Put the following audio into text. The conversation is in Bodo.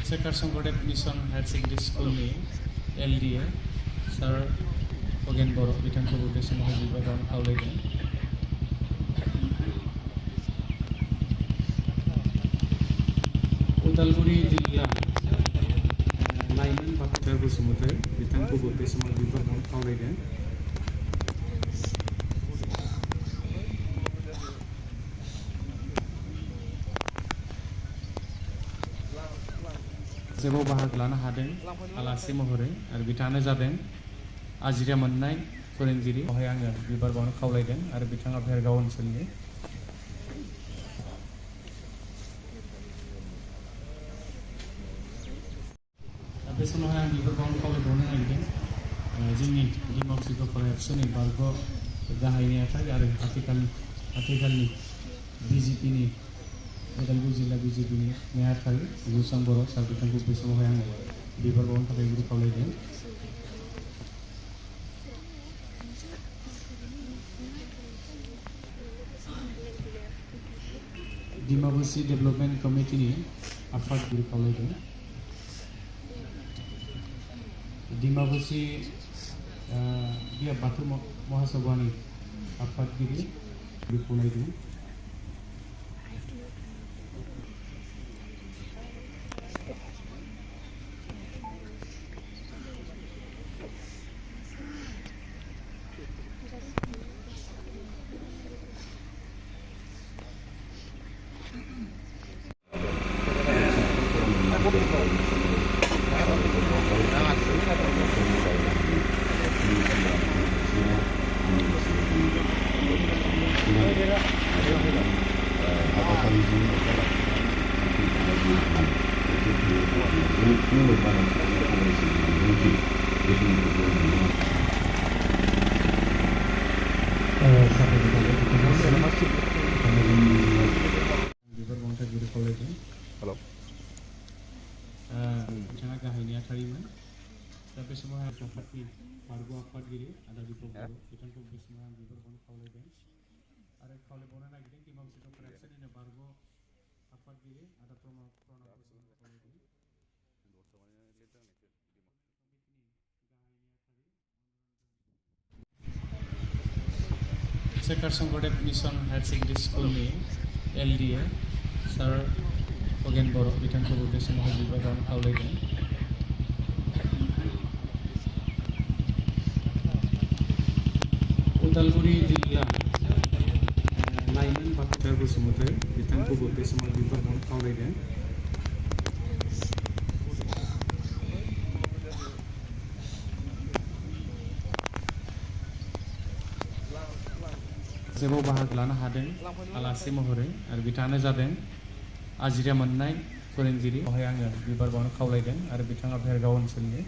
Shekhar Sankardev mission higher secondary स्कुलनि LDA सार खगेन बर' बिथांखौबो बे समाव बिबार बावनो खावलायदों। उदालगुरि जिल्ला लाइमोन बाक्सार बसुमतारी बिथांखौबो बे समाव बिबार बावनो खावलायदों। जेबाव बाहागो लानो हादों आलासि महरै आरो बिथाङानो जादों आजिरा मोननाय फोरोंगिरि बेवहाय आङो बिबार बावनो खावलायदों आरो बिथाङा भेरगाव ओनसोलनि। बे समावहाय आं बिबार बावनो खावलायबावनो नागिरदों जोंनि डिमाकुसि दख'रा एबसुनि बारग' गाहाय नेहाथारि आरो आथिखालनि BJPनि उदालगुरि जिल्ला BJPनि नेहाथारि जुसां बर' सार बिथांखौ बे समावहाय आङो बिबार बावनो थाखाय गुरै खावलायदों। डिमाकुसि डेभेलपमेन्ट कमिटिनि आफादगिरि खावलायदों। डिमाकुसि बिया बाथौ महासभानि आफादगिरि खावलायदों। बिथाङा गाहाय नेहाथारिमोन। दा बे समावहाय आफादनि बारग' आफादगिरि आदा दीपक बर' बिथांखौ बे समाव आं बिबार बावनो खावलायदों आरो खावलायबावनो नागिरदों डिमाकुसि दख'रा एबसुनिनो बारग' आफादगिरि आदा प्रणब खावलायदों। Shekhar Sankardev mission higher secondary स्कुलनि LDA सार खगेन बर' बिथांखौबो बे समाव बिबार बावनो खावलायदों। उदालगुरि जिल्ला लाइमोन बाक्सार बसुमतारी बिथांखौबो बे समाव बिबार बावनो खावलायदों। जेबाव बाहागो लानो हादों आलासि महरै आरो बिथाङानो जादों आजिरा मोननाय फोरोंगिरि बेवहाय आङो बिबार बावनो खावलायदों आरो बिथाङा भेरगाव ओनसोलनि।